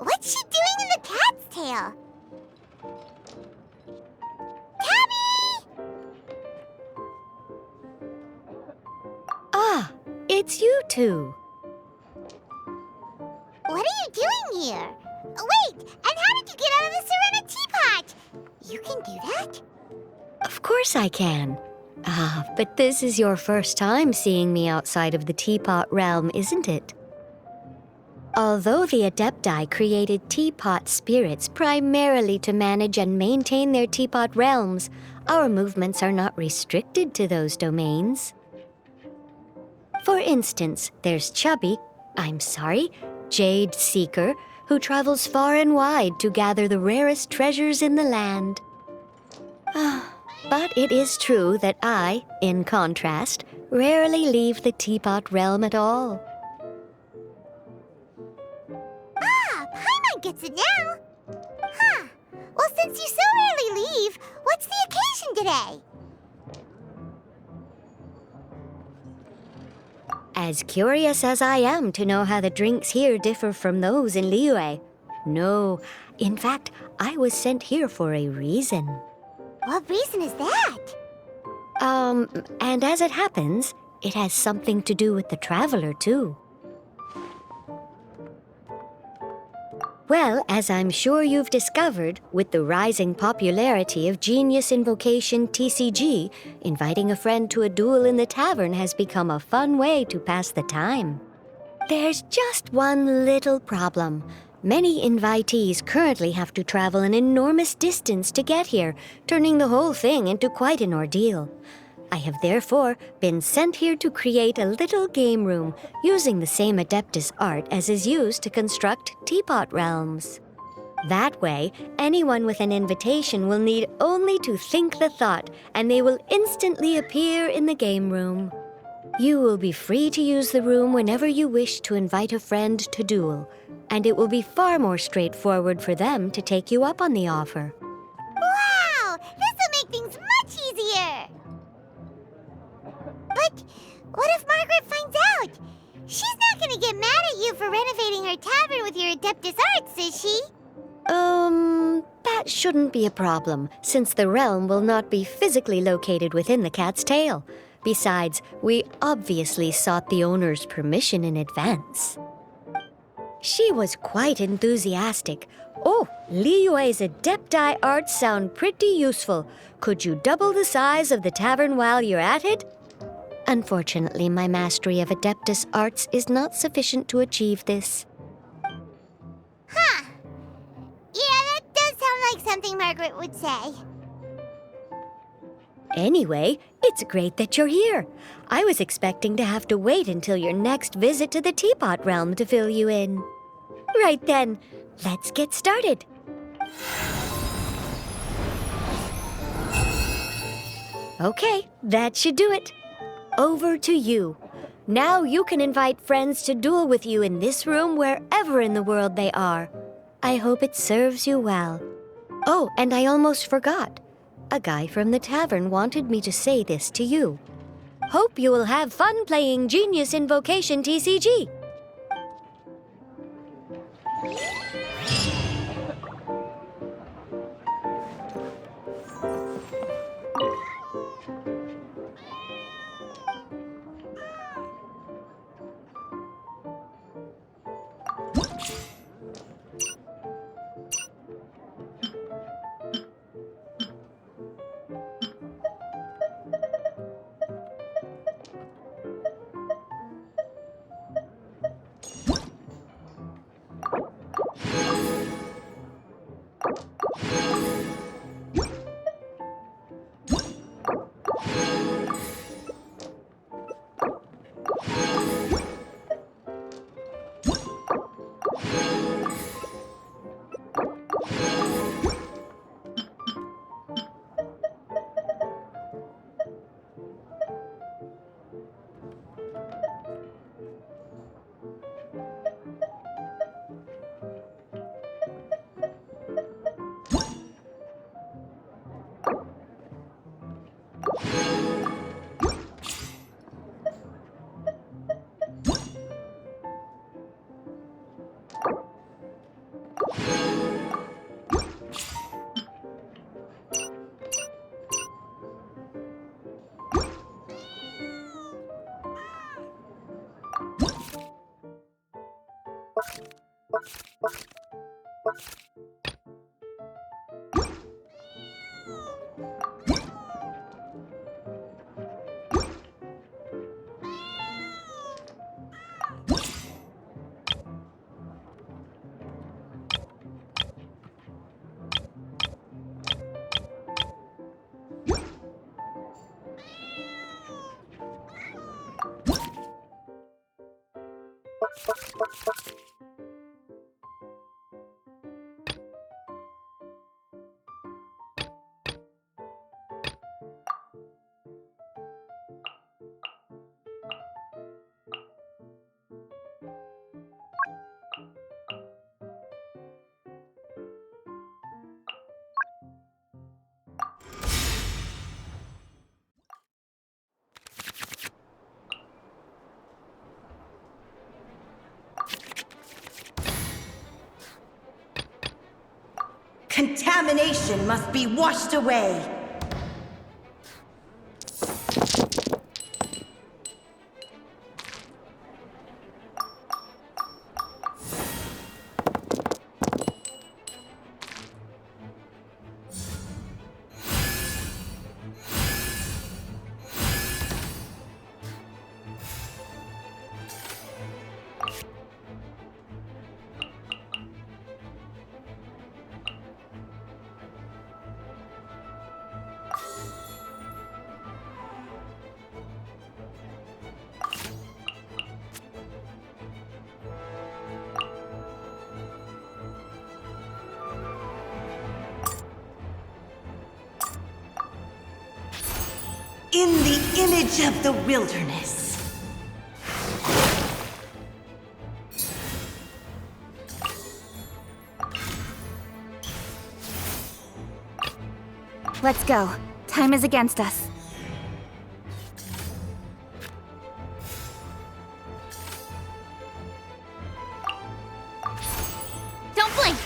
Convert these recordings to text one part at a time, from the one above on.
What's she doing in the cat's tail? Tabby! Ah, it's you two. What are you doing here? Wait, and how did you get out of the Serena teapot? You can do that? Of course I can. Ah, but this is your first time seeing me outside of the teapot realm, isn't it? Although the Adepti created teapot spirits primarily to manage and maintain their teapot realms, our movements are not restricted to those domains. For instance, there's Jade Seeker, who travels far and wide to gather the rarest treasures in the land. But it is true that I, in contrast, rarely leave the teapot realm at all. Ah, Paimon gets it now. Huh. Well, since you so rarely leave, what's the occasion today? As curious as I am to know how the drinks here differ from those in Liyue. No, in fact, I was sent here for a reason. What reason is that? And as it happens, it has something to do with the Traveler, too. Well, as I'm sure you've discovered, with the rising popularity of Genius Invocation TCG, inviting a friend to a duel in the tavern has become a fun way to pass the time. There's just one little problem. Many invitees currently have to travel an enormous distance to get here, turning the whole thing into quite an ordeal. I have therefore been sent here to create a little game room using the same Adeptus art as is used to construct teapot realms. That way, anyone with an invitation will need only to think the thought, and they will instantly appear in the game room. You will be free to use the room whenever you wish to invite a friend to duel, and it will be far more straightforward for them to take you up on the offer. Wow! This will make things much easier! But what if Margaret finds out? She's not gonna get mad at you for renovating her tavern with your Adeptus arts, is she? That shouldn't be a problem, since the realm will not be physically located within the cat's tail. Besides, we obviously sought the owner's permission in advance. She was quite enthusiastic. Oh, Liyue's Adepti arts sound pretty useful. Could you double the size of the tavern while you're at it? Unfortunately, my mastery of Adeptus arts is not sufficient to achieve this. Huh. Yeah, that does sound like something Margaret would say. Anyway, it's great that you're here. I was expecting to have to wait until your next visit to the Teapot Realm to fill you in. Right then, let's get started. Okay, that should do it. Over to you. Now you can invite friends to duel with you in this room wherever in the world they are. I hope it serves you well. Oh, and I almost forgot. A guy from the tavern wanted me to say this to you. Hope you will have fun playing Genius Invocation TCG. Contamination must be washed away. In the image of the wilderness. Let's go. Time is against us. Don't blink!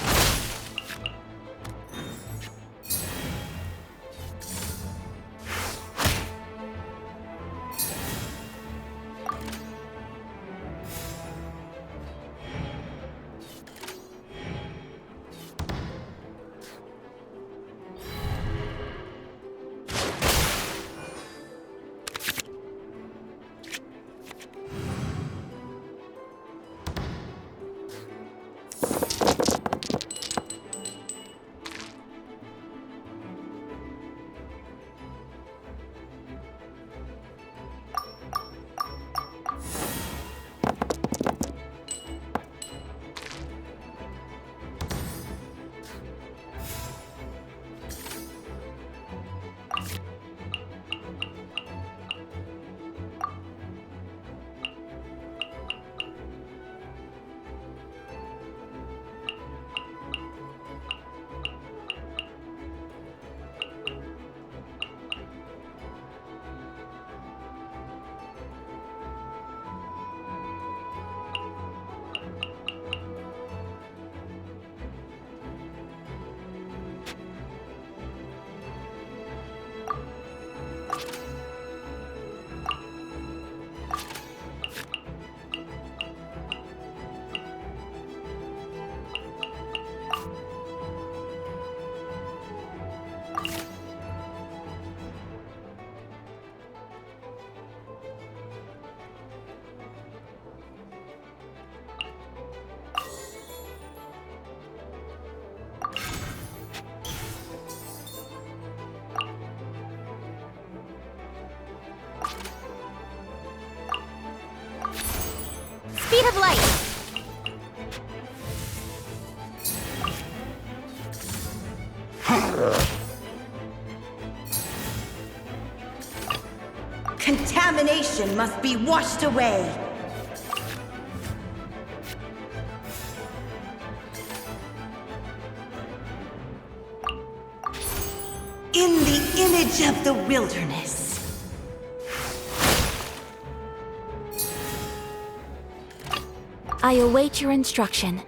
Speed of light! Contamination must be washed away. In the image of the wilderness. I await your instruction.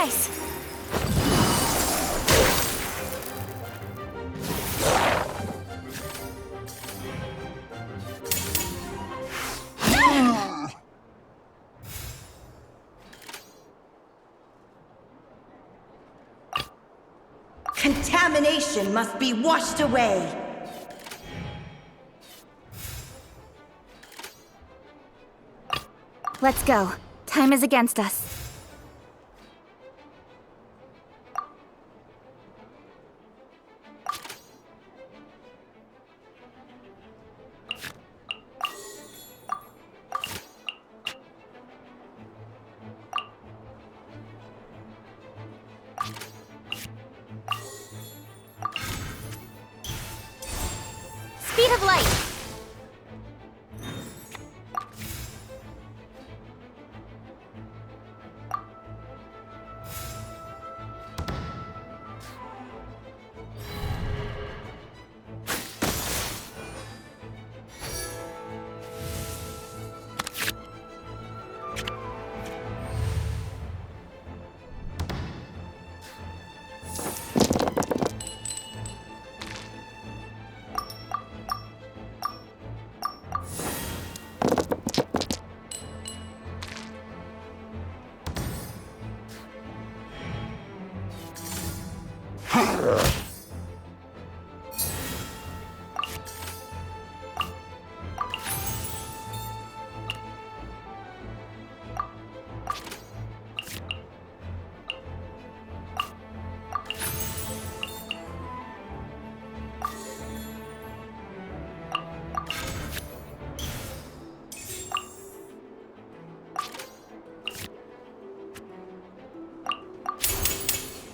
nice! Contamination must be washed away. Let's go. Time is against us. Speed of light!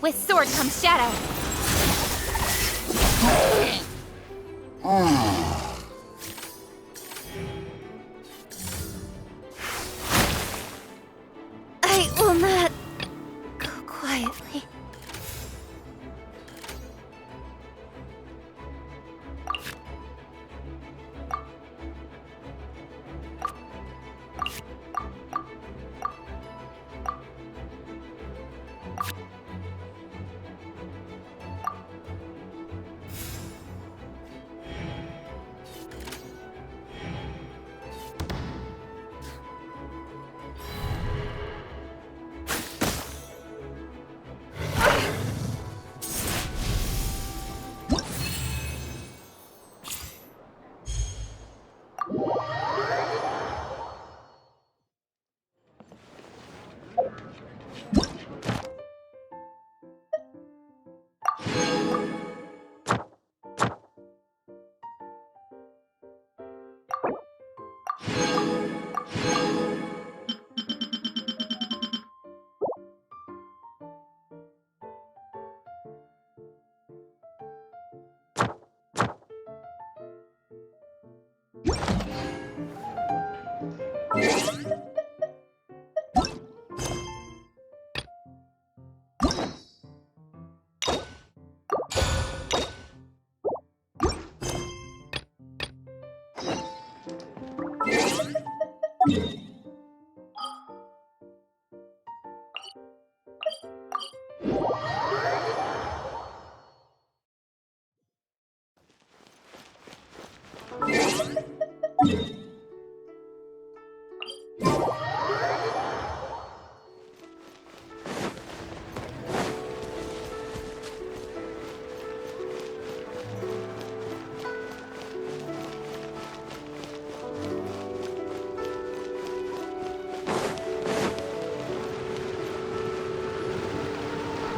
With sword comes shadow. I will not go quietly.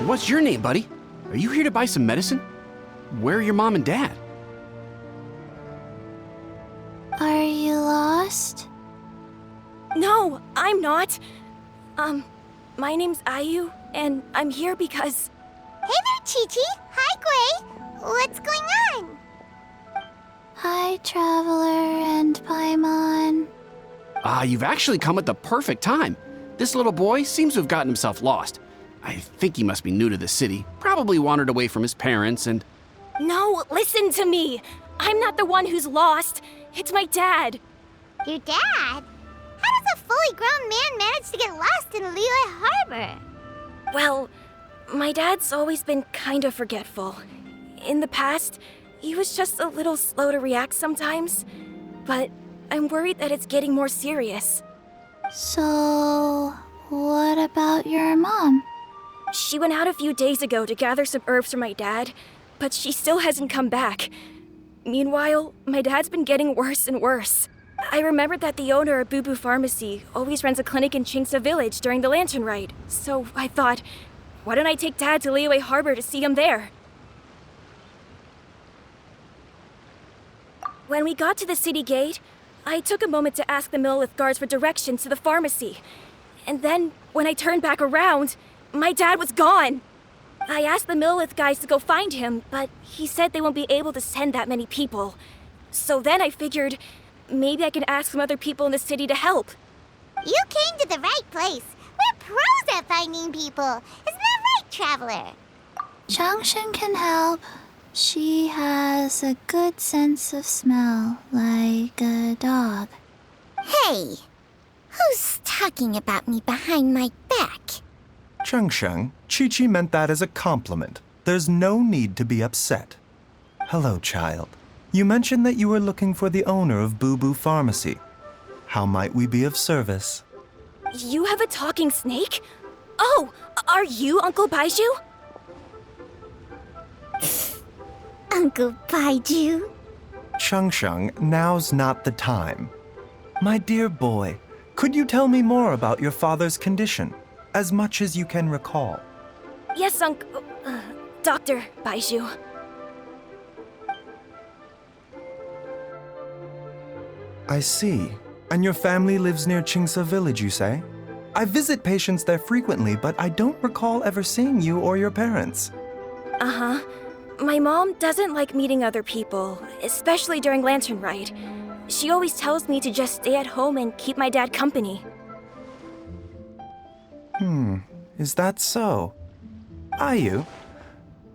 What's your name, buddy? Are you here to buy some medicine? Where are your mom and dad? Are you lost? No, I'm not. My name's Ayu, and I'm here because... Hey there, Chi-Chi. Hi, Gray. What's going on? Hi, Traveler and Paimon. You've actually come at the perfect time. This little boy seems to have gotten himself lost. I think he must be new to the city, probably wandered away from his parents and... No, listen to me. I'm not the one who's lost. It's my dad. Your dad? How does a fully grown man manage to get lost in Liyue Harbor? Well, my dad's always been kind of forgetful. In the past, he was just a little slow to react sometimes. But I'm worried that it's getting more serious. So, what about your mom? She went out a few days ago to gather some herbs for my dad, but she still hasn't come back. Meanwhile, my dad's been getting worse and worse. I remembered that the owner of Boo Boo Pharmacy always runs a clinic in Chingsa Village during the Lantern Rite, so I thought, why don't I take Dad to Liyue Harbor to see him there? When we got to the city gate, I took a moment to ask the Millelith guards for directions to the pharmacy. And then, when I turned back around, my dad was gone. I asked the Millelith guys to go find him, but he said they won't be able to send that many people. So then I figured, maybe I can ask some other people in the city to help. You came to the right place. We're pros at finding people. Isn't that right, Traveler? Changshen can help. She has a good sense of smell, like a dog. Hey, who's talking about me behind my back? Changshen, Chi-Chi meant that as a compliment. There's no need to be upset. Hello, child. You mentioned that you were looking for the owner of Boo Boo Pharmacy. How might we be of service? You have a talking snake? Oh, are you Uncle Baiju? Uncle Baiju? Changshen, now's not the time. My dear boy, could you tell me more about your father's condition, as much as you can recall? Yes, Dr. Baiju. I see. And your family lives near Chingsa Village, you say? I visit patients there frequently, but I don't recall ever seeing you or your parents. Uh-huh. My mom doesn't like meeting other people, especially during Lantern Rite. She always tells me to just stay at home and keep my dad company. Is that so? Ayu,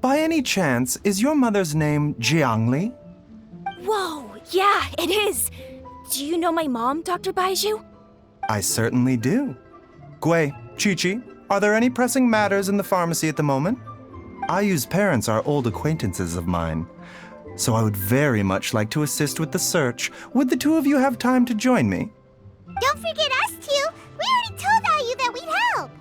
by any chance, is your mother's name Jiangli? Whoa, yeah, it is! Do you know my mom, Dr. Baiju? I certainly do. Gui, Chi-Chi, are there any pressing matters in the pharmacy at the moment? Ayu's parents are old acquaintances of mine, so I would very much like to assist with the search. Would the two of you have time to join me? Don't forget us two. We already told Ayu that we'd help.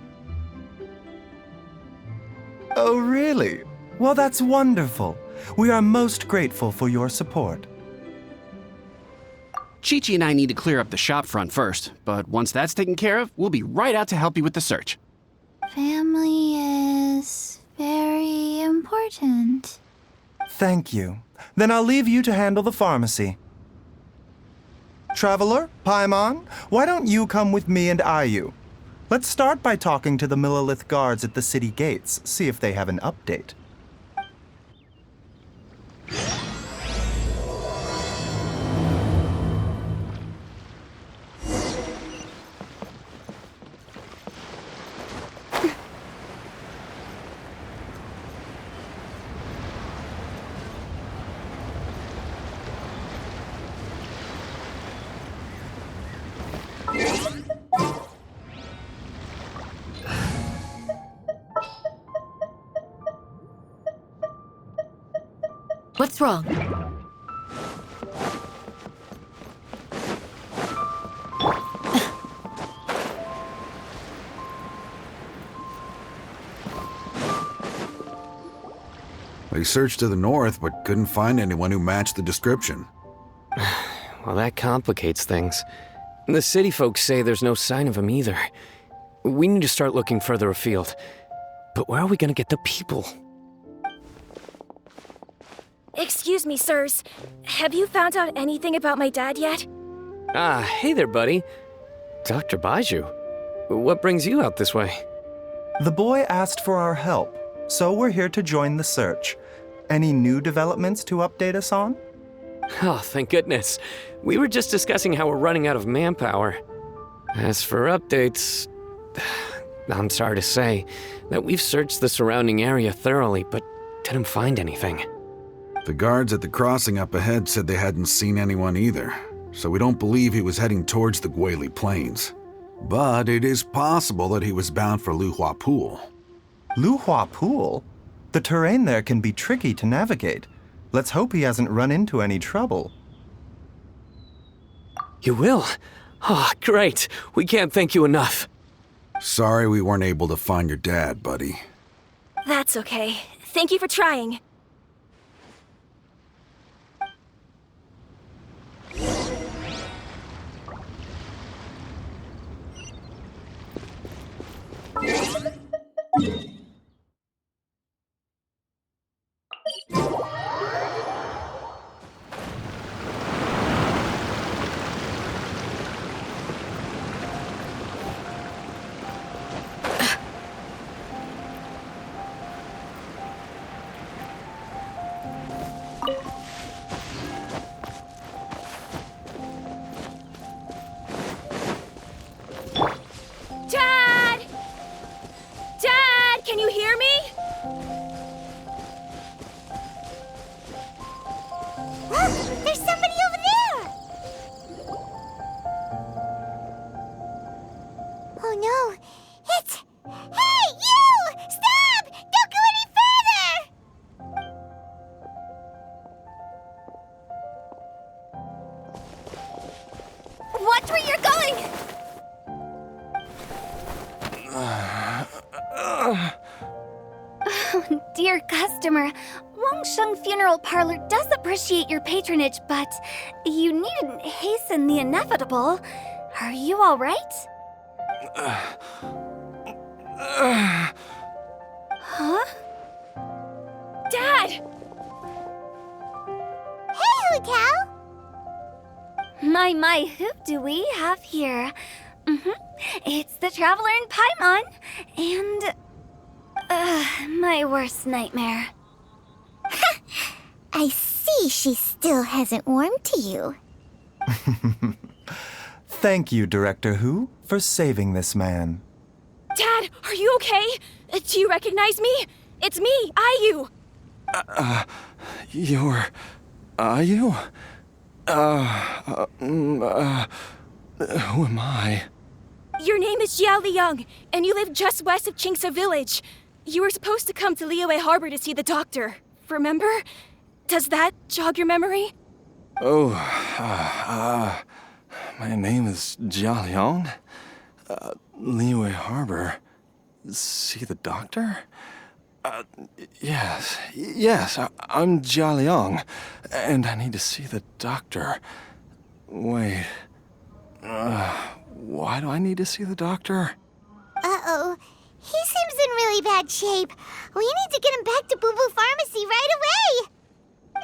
Oh, really? Well, that's wonderful. We are most grateful for your support. Chi-Chi and I need to clear up the shop front first, but once that's taken care of, we'll be right out to help you with the search. Family is very important. Thank you. Then I'll leave you to handle the pharmacy. Traveler, Paimon, why don't you come with me and Ayu? Let's start by talking to the Millelith guards at the city gates, see if they have an update. What's wrong? They searched to the north, but couldn't find anyone who matched the description. Well, that complicates things. The city folks say there's no sign of him either. We need to start looking further afield. But where are we gonna get the people? Excuse me, sirs. Have you found out anything about my dad yet? Ah, hey there, buddy. Dr. Baiju. What brings you out this way? The boy asked for our help, so we're here to join the search. Any new developments to update us on? Oh, thank goodness. We were just discussing how we're running out of manpower. As for updates, I'm sorry to say that we've searched the surrounding area thoroughly, but didn't find anything. The guards at the crossing up ahead said they hadn't seen anyone either, so we don't believe he was heading towards the Guili Plains. But it is possible that he was bound for Luhua Pool. Luhua Pool? The terrain there can be tricky to navigate. Let's hope he hasn't run into any trouble. You will? Oh, great. We can't thank you enough. Sorry we weren't able to find your dad, buddy. That's okay. Thank you for trying. Dad! Dad, can you hear me? Look, there's somebody over there! Oh no, it's... Hey, you! Stop! Don't go any further! Watch where you're going! Dear customer, Wangsheng Funeral Parlor does appreciate your patronage, but you needn't hasten the inevitable. Are you all right? Huh? Dad! Hey, Hu Tao! My, who do we have here? It's the Traveler in Paimon, and... my worst nightmare. I see she still hasn't warmed to you. Thank you, Director Hu, for saving this man. Dad, are you okay? Do you recognize me? It's me, Ayu. You're... Are you? Who am I? Your name is Jiao Liang, and you live just west of Qingse Village. You were supposed to come to Liyue Harbor to see the doctor. Remember? Does that jog your memory? Oh, my name is Jia Liang. Liyue Harbor. See the doctor? Yes, I'm Jia Liang, and I need to see the doctor. Wait, why do I need to see the doctor? Uh-oh. He seems in really bad shape. We need to get him back to Boo Boo Pharmacy right away.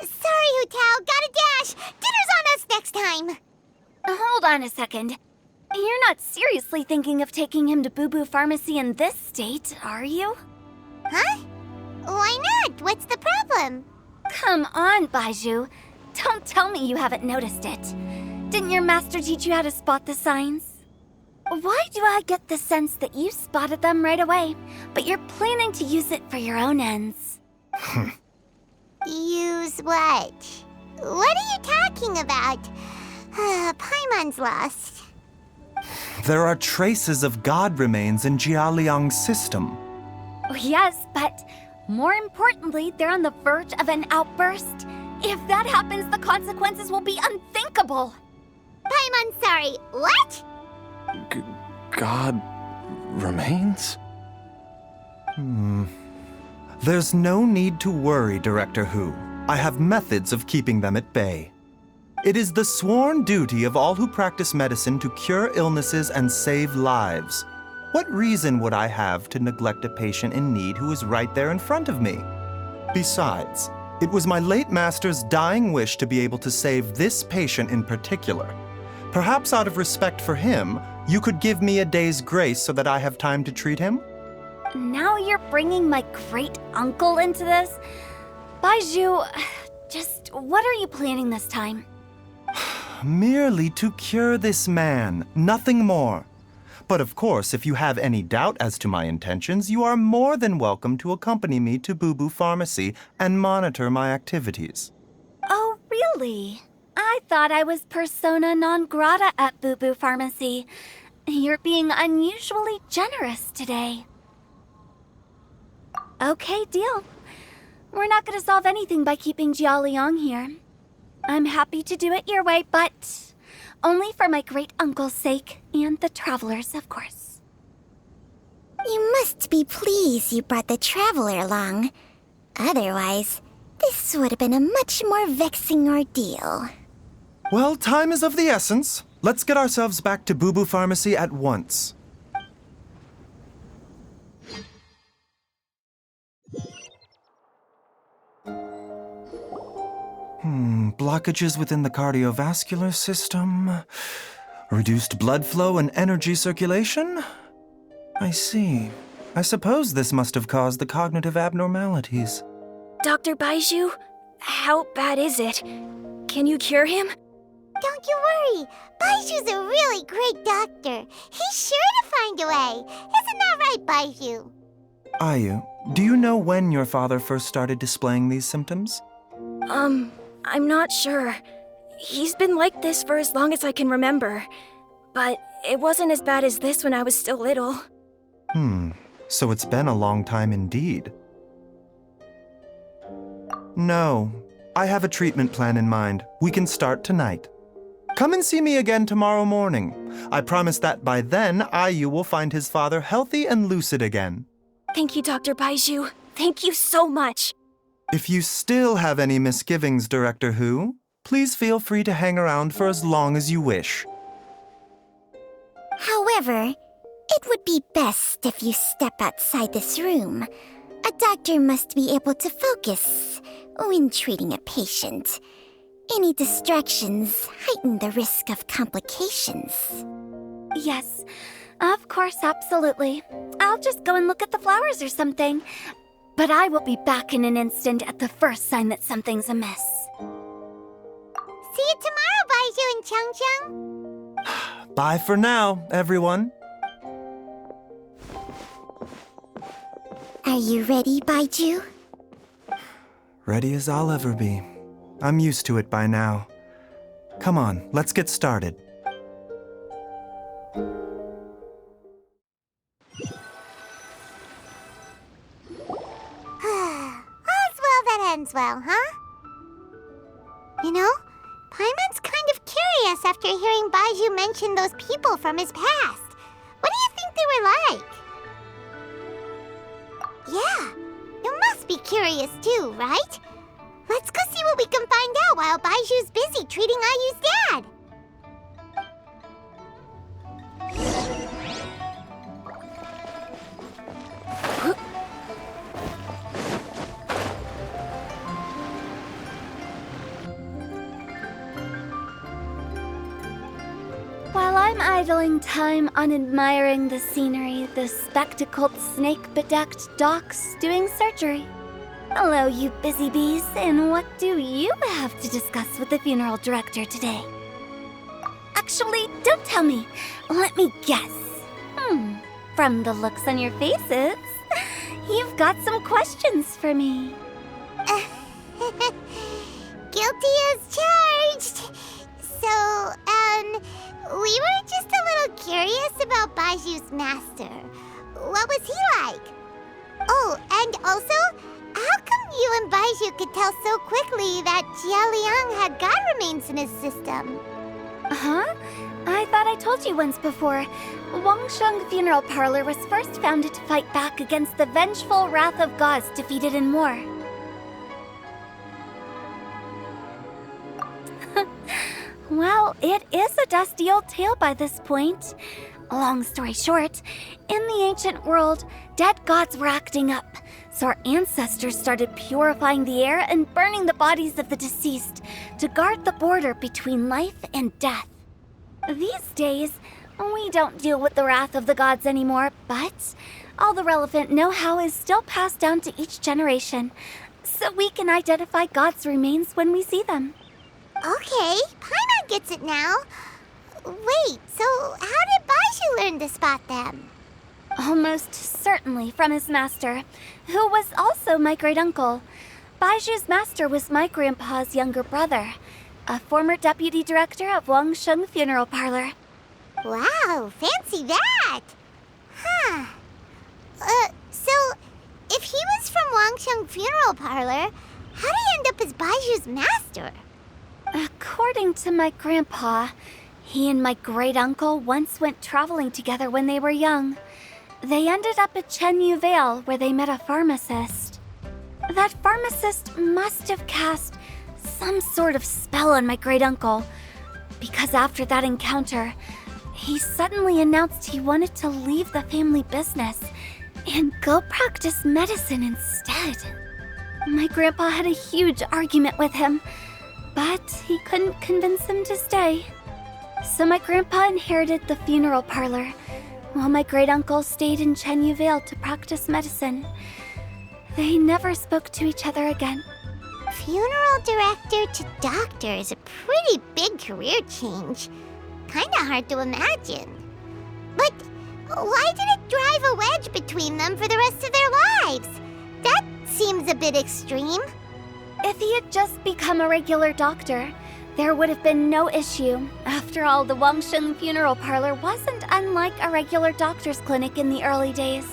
Sorry, Hu Tao. Gotta dash. Dinner's on us next time. Hold on a second. You're not seriously thinking of taking him to Boo Boo Pharmacy in this state, are you? Huh? Why not? What's the problem? Come on, Baizhu. Don't tell me you haven't noticed it. Didn't your master teach you how to spot the signs? Why do I get the sense that you spotted them right away, but you're planning to use it for your own ends? Use what? What are you talking about? Paimon's lost. There are traces of God remains in Jia Liang's system. Yes, but more importantly, they're on the verge of an outburst. If that happens, the consequences will be unthinkable. Paimon, sorry. What? God remains? There's no need to worry, Director Hu. I have methods of keeping them at bay. It is the sworn duty of all who practice medicine to cure illnesses and save lives. What reason would I have to neglect a patient in need who is right there in front of me? Besides, it was my late master's dying wish to be able to save this patient in particular. Perhaps out of respect for him, you could give me a day's grace so that I have time to treat him? Now you're bringing my great-uncle into this? Baizhu, just what are you planning this time? Merely to cure this man, nothing more. But of course, if you have any doubt as to my intentions, you are more than welcome to accompany me to Boo Boo Pharmacy and monitor my activities. Oh, really? I thought I was persona non grata at Boo Boo Pharmacy. You're being unusually generous today. Okay, deal. We're not gonna solve anything by keeping Jia Liang here. I'm happy to do it your way, but only for my great uncle's sake and the travelers, of course. You must be pleased you brought the traveler along. Otherwise, this would have been a much more vexing ordeal. Well, time is of the essence. Let's get ourselves back to Boo Boo Pharmacy at once. Blockages within the cardiovascular system. Reduced blood flow and energy circulation? I see. I suppose this must have caused the cognitive abnormalities. Dr. Baizhu, how bad is it? Can you cure him? Don't you worry. Baiju's a really great doctor. He's sure to find a way. Isn't that right, Baizhu? Ayu, do you know when your father first started displaying these symptoms? I'm not sure. He's been like this for as long as I can remember. But it wasn't as bad as this when I was still little. So it's been a long time indeed. No, I have a treatment plan in mind. We can start tonight. Come and see me again tomorrow morning. I promise that by then, Ayu will find his father healthy and lucid again. Thank you, Dr. Baizhu. Thank you so much. If you still have any misgivings, Director Hu, please feel free to hang around for as long as you wish. However, it would be best if you step outside this room. A doctor must be able to focus when treating a patient. Any distractions heighten the risk of complications. Yes, of course, absolutely. I'll just go and look at the flowers or something. But I will be back in an instant at the first sign that something's amiss. See you tomorrow, Baizhu and Changcheng. Bye for now, everyone. Are you ready, Baizhu? Ready as I'll ever be. I'm used to it by now. Come on, let's get started. All's well that ends well, huh? You know, Paimon's kind of curious after hearing Baizhu mention those people from his past. What do you think they were like? Yeah, you must be curious too, right? Let's go see what we can find out while Baiju's busy treating Ayu's dad. While I'm idling time on admiring the scenery, the spectacled snake-bedecked docs doing surgery. Hello, you busy bees, and what do you have to discuss with the funeral director today? Actually, don't tell me. Let me guess. From the looks on your faces, you've got some questions for me. Guilty as charged. So, we were just a little curious about Baiju's master. What was he like? Oh, and also, how come you and Baizhu could tell so quickly that Jia Liang had god remains in his system? Huh? I thought I told you once before. Wangsheng Funeral Parlor was first founded to fight back against the vengeful wrath of gods defeated in war. Well, it is a dusty old tale by this point. Long story short, in the ancient world, dead gods were acting up, so our ancestors started purifying the air and burning the bodies of the deceased to guard the border between life and death. These days, we don't deal with the wrath of the gods anymore, but all the relevant know-how is still passed down to each generation, so we can identify gods' remains when we see them. Okay, Paimon gets it now. Wait, so how did Baizhu learn to spot them? Almost certainly from his master, who was also my great-uncle. Baiju's master was my grandpa's younger brother, a former deputy director of Wangsheng Funeral Parlor. Wow, fancy that! Huh. So, if he was from Wangsheng funeral parlor, how'd he end up as Baiju's master? According to my grandpa, he and my great-uncle once went traveling together when they were young. They ended up at Chenyu Vale, where they met a pharmacist. That pharmacist must have cast some sort of spell on my great-uncle, because after that encounter, he suddenly announced he wanted to leave the family business and go practice medicine instead. My grandpa had a huge argument with him, but he couldn't convince him to stay. So my grandpa inherited the funeral parlor, while my great-uncle stayed in Chenyu Vale to practice medicine. They never spoke to each other again. Funeral director to doctor is a pretty big career change. Kinda hard to imagine. But why did it drive a wedge between them for the rest of their lives? That seems a bit extreme. If he had just become a regular doctor, there would have been no issue. After all, the Wangsheng funeral parlor wasn't unlike a regular doctor's clinic in the early days.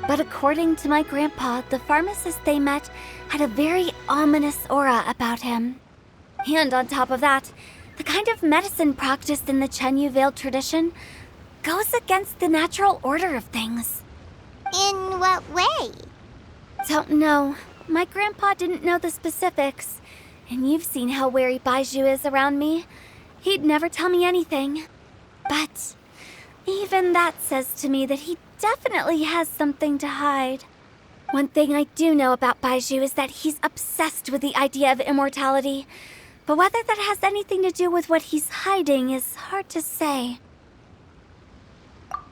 But according to my grandpa, the pharmacist they met had a very ominous aura about him. And on top of that, the kind of medicine practiced in the Chenyu Vale tradition goes against the natural order of things. In what way? Don't know. My grandpa didn't know the specifics. And you've seen how wary Baizhu is around me. He'd never tell me anything. But even that says to me that he definitely has something to hide. One thing I do know about Baizhu is that he's obsessed with the idea of immortality. But whether that has anything to do with what he's hiding is hard to say.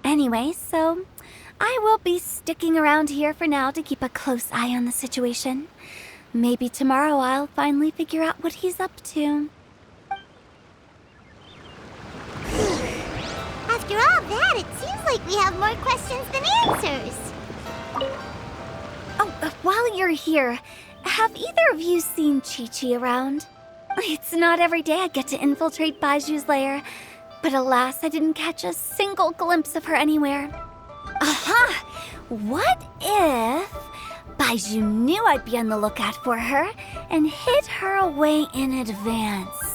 Anyway, so I will be sticking around here for now to keep a close eye on the situation. Maybe tomorrow I'll finally figure out what he's up to. After all that, it seems like we have more questions than answers. Oh, while you're here, have either of you seen Chi-Chi around? It's not every day I get to infiltrate Baiju's lair, but alas, I didn't catch a single glimpse of her anywhere. Aha! What if Baizhu knew I'd be on the lookout for her and hid her away in advance?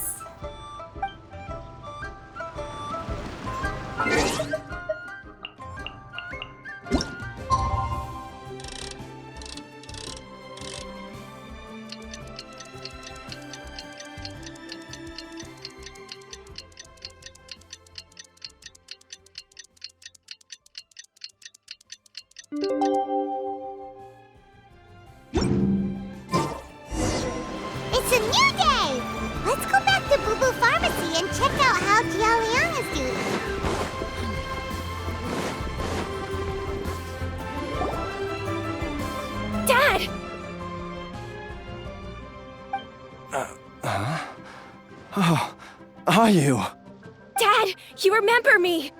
It's a new day! Let's go back to Boo Boo Pharmacy and check out how Jia Liang is doing. Dad! Oh, are you? Dad, you remember me!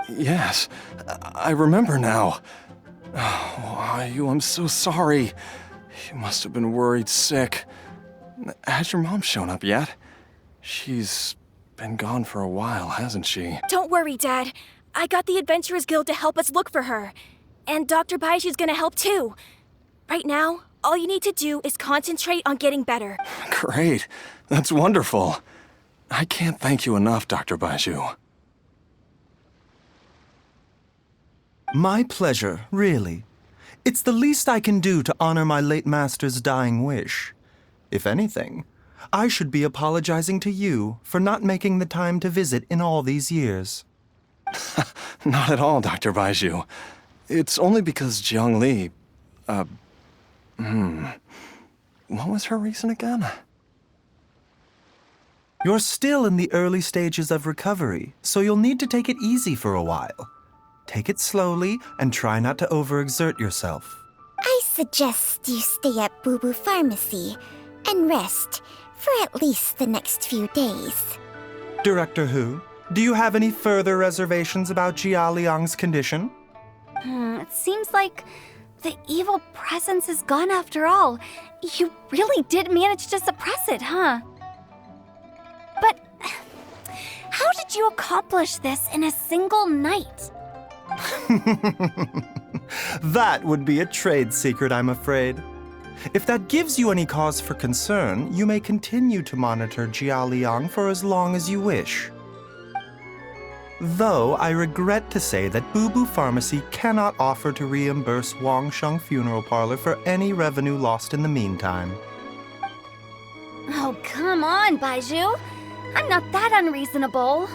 Yes, I remember now. Oh, Ayu, I'm so sorry. You must have been worried sick. Has your mom shown up yet? She's been gone for a while, hasn't she? Don't worry, Dad. I got the Adventurers Guild to help us look for her. And Dr. Baiju's gonna help too. Right now, all you need to do is concentrate on getting better. Great. That's wonderful. I can't thank you enough, Dr. Baizhu. My pleasure, really. It's the least I can do to honor my late master's dying wish. If anything, I should be apologizing to you for not making the time to visit in all these years. Not at all, Dr. Baizhu. It's only because Jiang Li... What was her reason again? You're still in the early stages of recovery, so you'll need to take it easy for a while. Take it slowly and try not to overexert yourself. I suggest you stay at Boo Boo Pharmacy and rest for at least the next few days. Director Hu, do you have any further reservations about Jia Liang's condition? It seems like the evil presence is gone after all. You really did manage to suppress it, huh? But how did you accomplish this in a single night? That would be a trade secret, I'm afraid. If that gives you any cause for concern, you may continue to monitor Jialiang for as long as you wish. Though I regret to say that Bubu Pharmacy cannot offer to reimburse Wangsheng Funeral Parlor for any revenue lost in the meantime. Oh, come on, Baizhu. I'm not that unreasonable.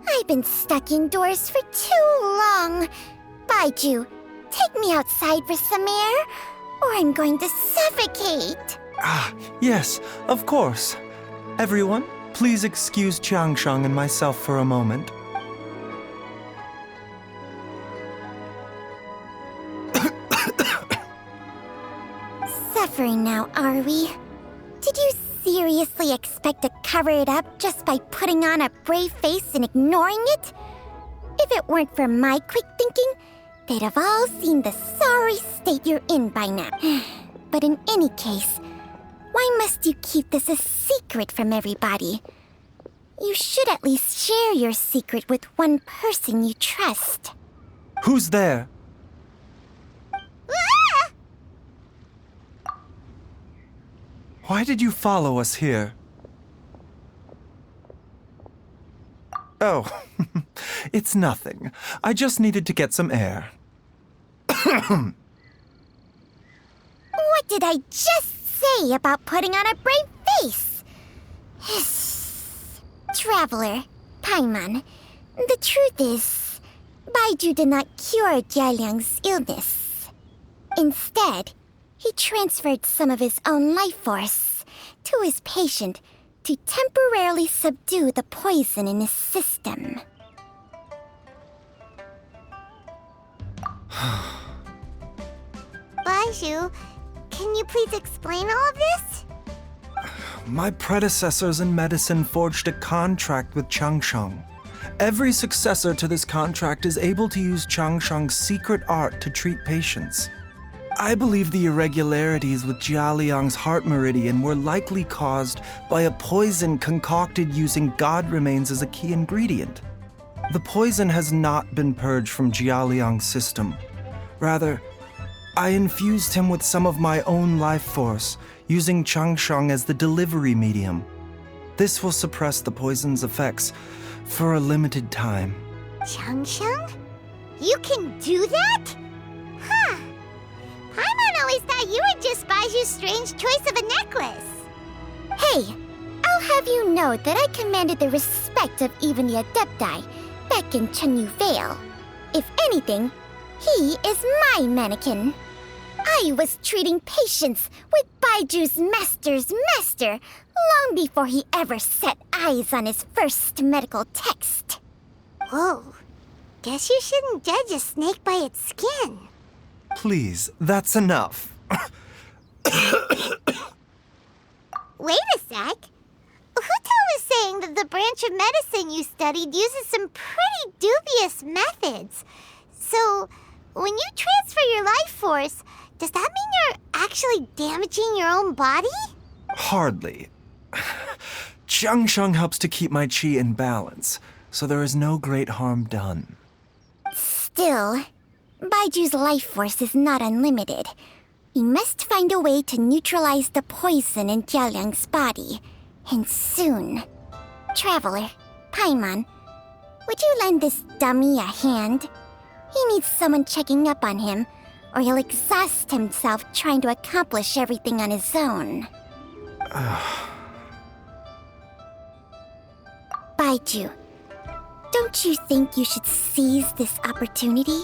I've been stuck indoors for too long. Baizhu, take me outside for some air, or I'm going to suffocate. Yes, of course. Everyone, please excuse Qiangsheng and myself for a moment. Suffering now, are we? Did you seriously expect to cover it up just by putting on a brave face and ignoring it? If it weren't for my quick thinking, they'd have all seen the sorry state you're in by now. But in any case, why must you keep this a secret from everybody? You should at least share your secret with one person you trust. Who's there? Why did you follow us here? Oh, it's nothing. I just needed to get some air. What did I just say about putting on a brave face? Traveler, Paimon, the truth is, Baizhu did not cure Jialiang's illness. Instead, he transferred some of his own life force to his patient to temporarily subdue the poison in his system. Baizhu, can you please explain all of this? My predecessors in medicine forged a contract with Qiangsheng. Every successor to this contract is able to use Qiangsheng's secret art to treat patients. I believe the irregularities with Jialiang's heart meridian were likely caused by a poison concocted using god remains as a key ingredient. The poison has not been purged from Jialiang's system. Rather, I infused him with some of my own life force, using Qiangsheng as the delivery medium. This will suppress the poison's effects for a limited time. Qiangsheng? You can do that? Huh. Paimon always thought you were just Baizhu's strange choice of a necklace. Hey, I'll have you know that I commanded the respect of even the Adepti back in Chenyu Vale. If anything, he is my mannequin. I was treating patients with Baiju's master's master long before he ever set eyes on his first medical text. Whoa, guess you shouldn't judge a snake by its skin. Please, that's enough. Wait a sec. Huto was saying that the branch of medicine you studied uses some pretty dubious methods. So, when you transfer your life force, does that mean you're actually damaging your own body? Hardly. Qiangsheng helps to keep my qi in balance, so there is no great harm done. Still, Baiju's life force is not unlimited. We must find a way to neutralize the poison in Jialiang's body, and soon. Traveler, Paimon, would you lend this dummy a hand? He needs someone checking up on him, or he'll exhaust himself trying to accomplish everything on his own. Baizhu, don't you think you should seize this opportunity?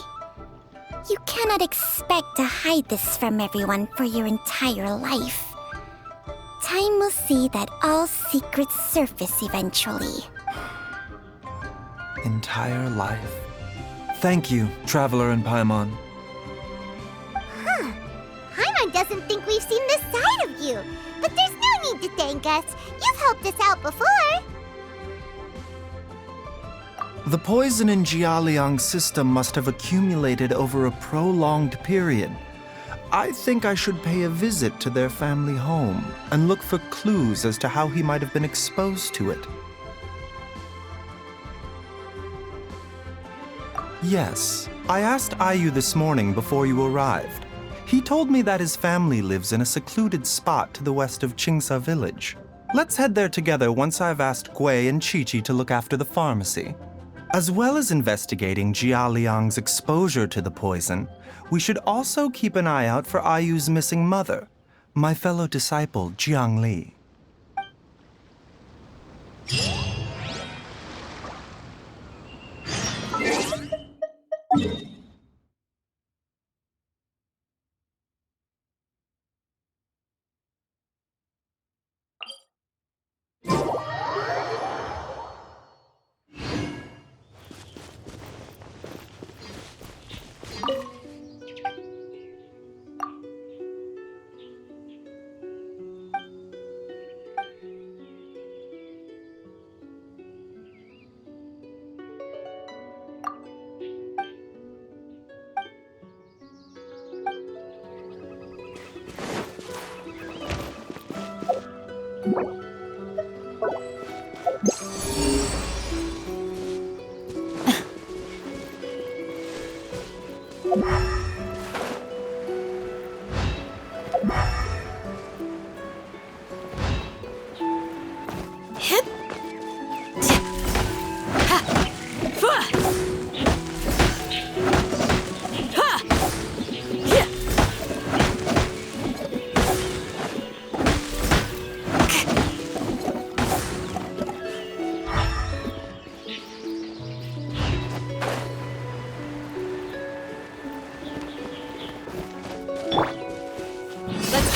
You cannot expect to hide this from everyone for your entire life. Time will see that all secrets surface eventually. Entire life. Thank you, Traveler and Paimon. Huh. Paimon doesn't think we've seen this side of you. But there's no need to thank us. You've helped us out before. The poison in Jialiang's system must have accumulated over a prolonged period. I think I should pay a visit to their family home and look for clues as to how he might have been exposed to it. Yes, I asked Ayu this morning before you arrived. He told me that his family lives in a secluded spot to the west of Qingsa village. Let's head there together once I've asked Gui and Qiqi to look after the pharmacy. As well as investigating Jia Liang's exposure to the poison, we should also keep an eye out for Ayu's missing mother, my fellow disciple Jiang Li.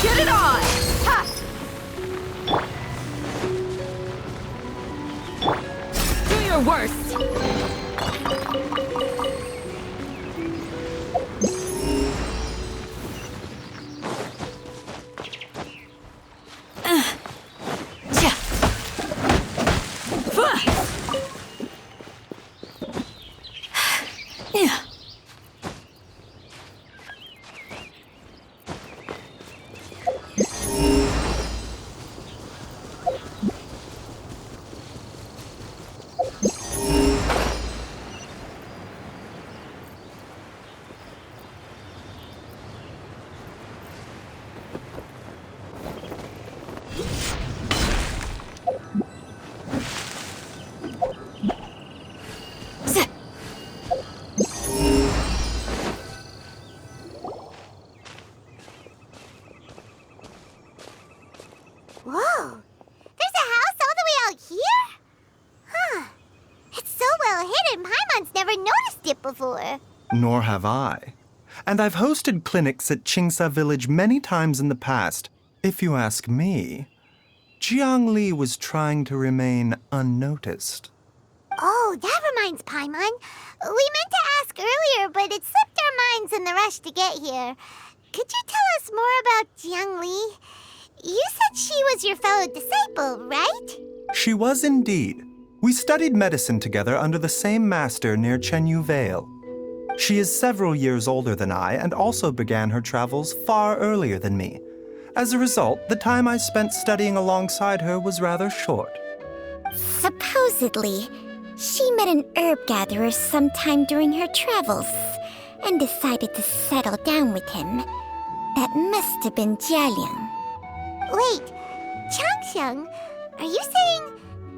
Get it on! Ha! Do your worst! Whoa! There's a house all the way out here? Huh. It's so well hidden, Paimon's never noticed it before. Nor have I. And I've hosted clinics at Qingsa Village many times in the past. If you ask me, Jiang Li was trying to remain unnoticed. Oh, that reminds Paimon. We meant to ask earlier, but it slipped our minds in the rush to get here. Could you tell us more about Jiang Li? You said she was your fellow disciple, right? She was indeed. We studied medicine together under the same master near Chenyu Vale. She is several years older than I and also began her travels far earlier than me. As a result, the time I spent studying alongside her was rather short. Supposedly, she met an herb gatherer sometime during her travels and decided to settle down with him. That must have been Jialiang. Wait, Changxiang, are you saying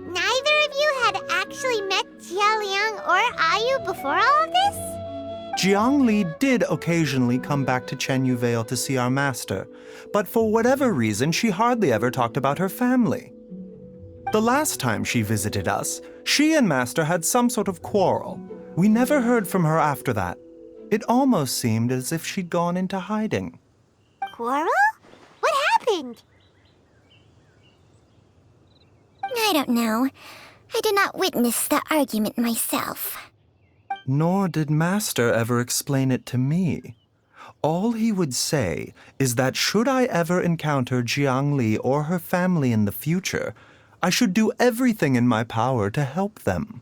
neither of you had actually met Jialiang or Ayu before all of this? Jiang Li did occasionally come back to Chenyu Vale to see our master, but for whatever reason, she hardly ever talked about her family. The last time she visited us, she and Master had some sort of quarrel. We never heard from her after that. It almost seemed as if she'd gone into hiding. Quarrel? What happened? I don't know. I did not witness the argument myself. Nor did Master ever explain it to me. All he would say is that should I ever encounter Jiang Li or her family in the future, I should do everything in my power to help them.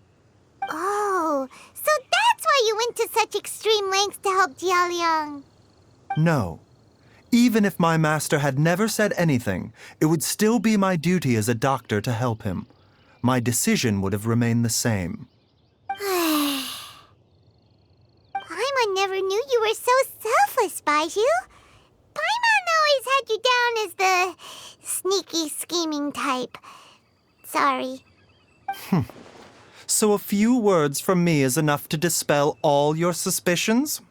Oh, so that's why you went to such extreme lengths to help Jialiang. No. Even if my master had never said anything, it would still be my duty as a doctor to help him. My decision would have remained the same. Paimon never knew you were so selfless, Baizhu. Paimon always had you down as the sneaky, scheming type. Sorry. So a few words from me is enough to dispel all your suspicions,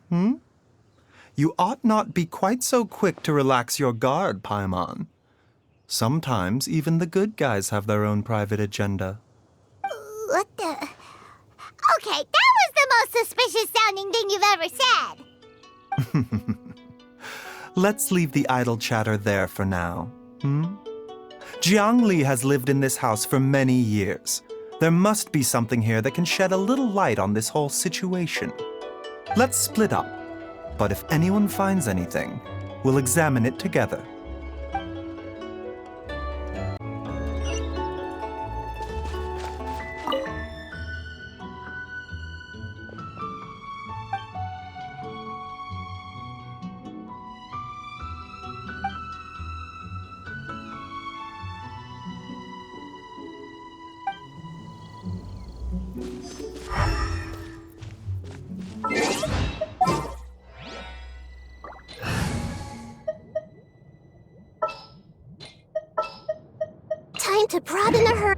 You ought not be quite so quick to relax your guard, Paimon. Sometimes even the good guys have their own private agenda. What the... Okay, that was the most suspicious-sounding thing you've ever said. Let's leave the idle chatter there for now, Jiang Li has lived in this house for many years. There must be something here that can shed a little light on this whole situation. Let's split up, but if anyone finds anything, we'll examine it together. Time to prod in a hurry.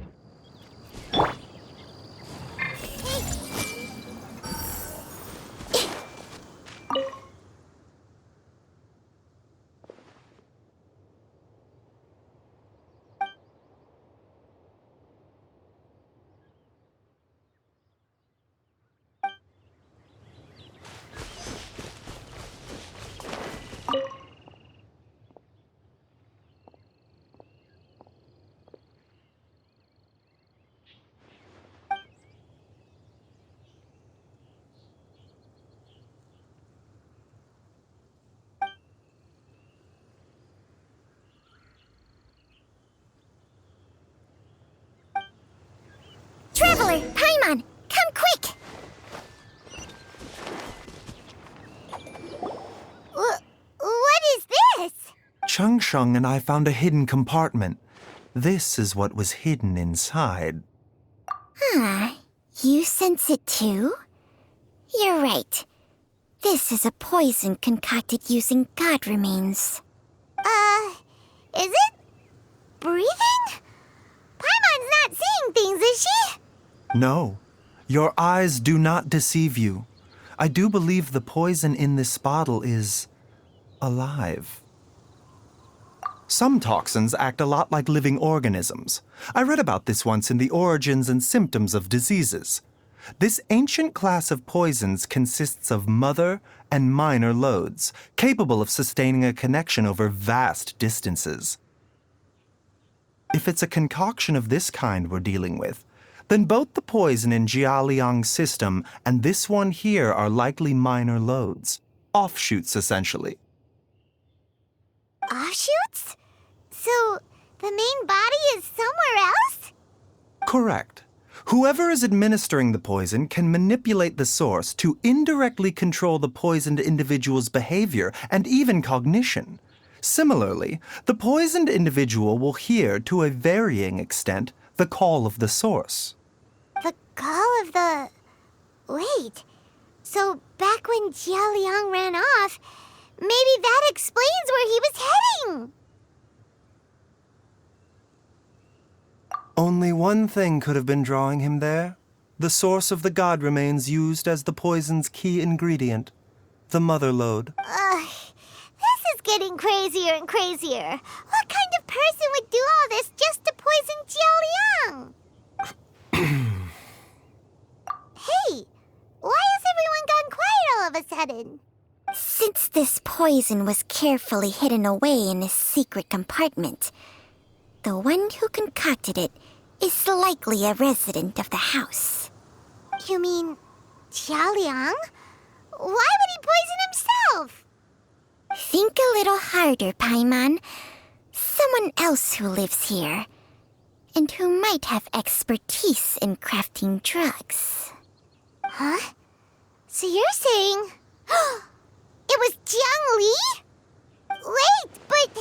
Traveler, Paimon, come quick! What is this? Cheng Sheng and I found a hidden compartment. This is what was hidden inside. You sense it too? You're right. This is a poison concocted using god remains. Is it? Breathing? Paimon's not seeing things, is she? No, your eyes do not deceive you. I do believe the poison in this bottle is alive. Some toxins act a lot like living organisms. I read about this once in the Origins and Symptoms of Diseases. This ancient class of poisons consists of mother and minor loads, capable of sustaining a connection over vast distances. If it's a concoction of this kind we're dealing with, then both the poison in Jialiang's system and this one here are likely minor loads, offshoots essentially. Offshoots? So, the main body is somewhere else? Correct. Whoever is administering the poison can manipulate the source to indirectly control the poisoned individual's behavior and even cognition. Similarly, the poisoned individual will hear, to a varying extent, the call of the source. The call of the... Wait. So, back when Jialiang ran off, maybe that explains where he was heading! Only one thing could have been drawing him there. The source of the god remains used as the poison's key ingredient, the mother lode. This is getting crazier and crazier. What kind of person would do all this just to poison Jialiang? Hey, why has everyone gone quiet all of a sudden? Since this poison was carefully hidden away in a secret compartment, the one who concocted it is likely a resident of the house. You mean Jialiang? Why would he poison himself? Think a little harder, Paimon. Someone else who lives here, and who might have expertise in crafting drugs. Huh? So you're saying... it was Jiang Li? Wait, but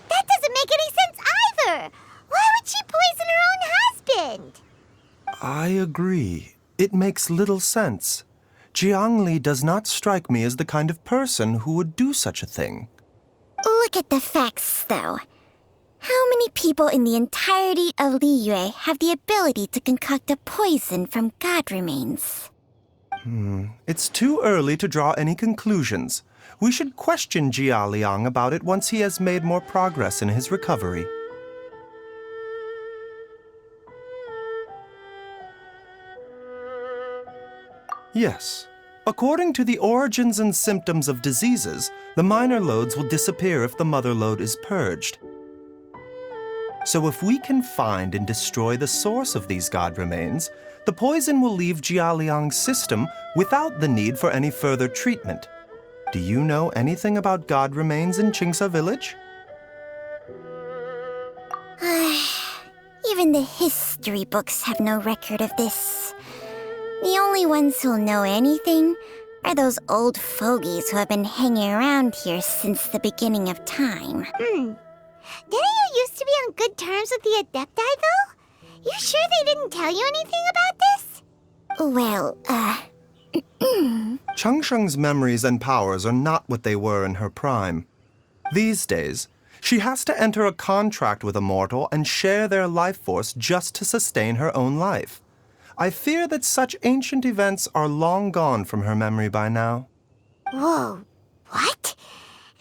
that doesn't make any sense either. Why would she poison her own husband? I agree. It makes little sense. Jiangli does not strike me as the kind of person who would do such a thing. Look at the facts, though. How many people in the entirety of Liyue have the ability to concoct a poison from god remains? It's too early to draw any conclusions. We should question Jia Liang about it once he has made more progress in his recovery. Yes. According to the origins and symptoms of diseases, the minor loads will disappear if the mother load is purged. So if we can find and destroy the source of these god remains, the poison will leave Jia Liang's system without the need for any further treatment. Do you know anything about god remains in Qingsa village? Even the history books have no record of this. The only ones who'll know anything are those old fogies who have been hanging around here since the beginning of time. Didn't you used to be on good terms with the Adepti, though? You sure they didn't tell you anything about this? Well, Changsheng's memories and powers are not what they were in her prime. These days, she has to enter a contract with a mortal and share their life force just to sustain her own life. I fear that such ancient events are long gone from her memory by now. Whoa, what?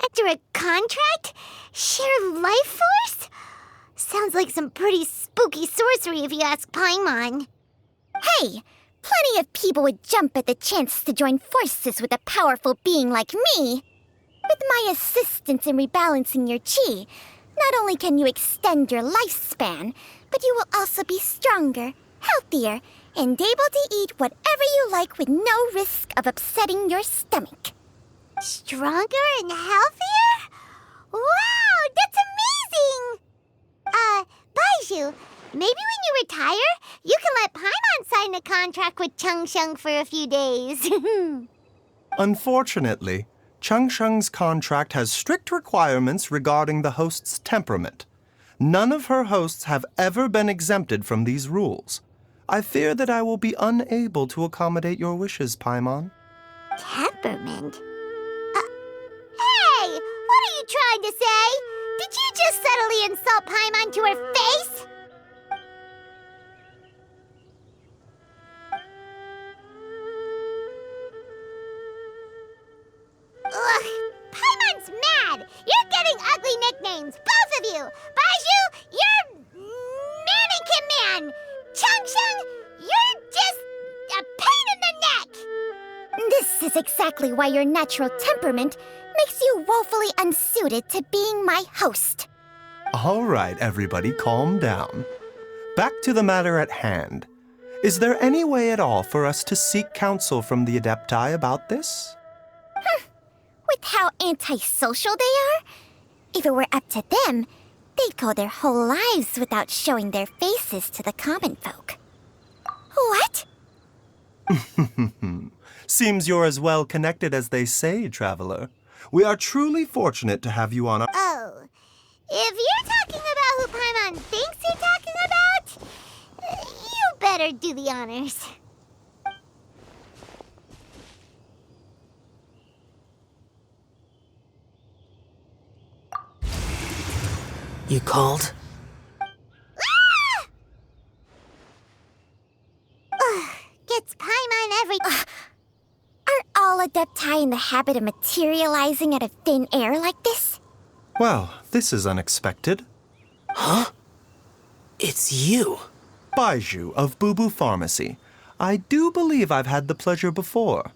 Enter a contract? Share life force? Sounds like some pretty spooky sorcery if you ask Paimon. hey, plenty of people would jump at the chance to join forces with a powerful being like me. With my assistance in rebalancing your chi, not only can you extend your lifespan, but you will also be stronger, healthier, and able to eat whatever you like with no risk of upsetting your stomach. Stronger and healthier? Wow, that's amazing! Baizhu, maybe when you retire, you can let Paimon sign a contract with Changsheng for a few days. Unfortunately, Changsheng's contract has strict requirements regarding the host's temperament. None of her hosts have ever been exempted from these rules. I fear that I will be unable to accommodate your wishes, Paimon. Temperament? Hey! What are you trying to say? Did you just subtly insult Paimon to her face? Ugh! Paimon's mad! You're getting ugly nicknames, both of you! Baizhu, you're Mannequin Man! Changsheng, you're just a pain in the neck! This is exactly why your natural temperament makes you woefully unsuited to being my host. All right, everybody, calm down. Back to the matter at hand. Is there any way at all for us to seek counsel from the Adepti about this? With how antisocial they are, if it were up to them, they'd go their whole lives without showing their faces to the common folk. What? Seems you're as well connected as they say, traveler. We are truly fortunate to have you on our... Oh, if you're talking about who Paimon thinks you're talking about, you better do the honors. You called? Gets Paimon every... Are all Adepti in the habit of materializing out of thin air like this? Well, this is unexpected. Huh? It's you. Baizhu of Bubu Pharmacy. I do believe I've had the pleasure before.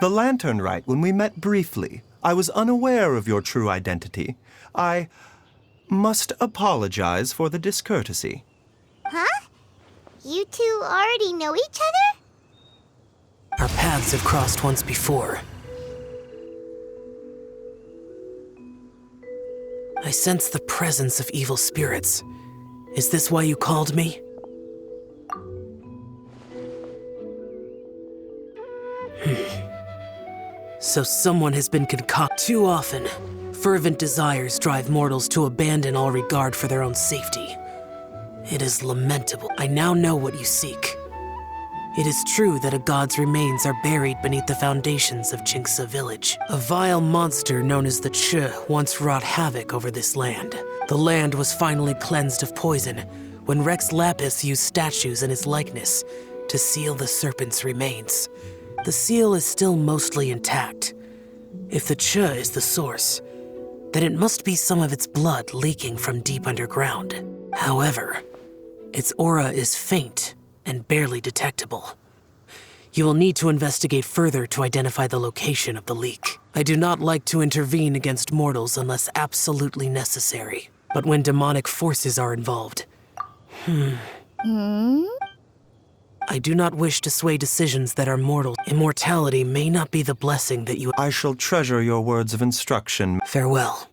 The Lantern Rite, when we met briefly, I was unaware of your true identity. I must apologize for the discourtesy. Huh? You two already know each other? Our paths have crossed once before. I sense the presence of evil spirits. Is this why you called me? So someone has been concocted too often. fervent desires drive mortals to abandon all regard for their own safety. It is lamentable. I now know what you seek. It is true that a god's remains are buried beneath the foundations of Jinxa village. A vile monster known as the Chu once wrought havoc over this land. The land was finally cleansed of poison when Rex Lapis used statues in his likeness to seal the serpent's remains. The seal is still mostly intact. If the Chu is the source, then it must be some of its blood leaking from deep underground. However, its aura is faint and barely detectable. You will need to investigate further to identify the location of the leak. I do not like to intervene against mortals unless absolutely necessary. But when demonic forces are involved, I do not wish to sway decisions that are mortal. Immortality may not be the blessing that you— I shall treasure your words of instruction. Farewell.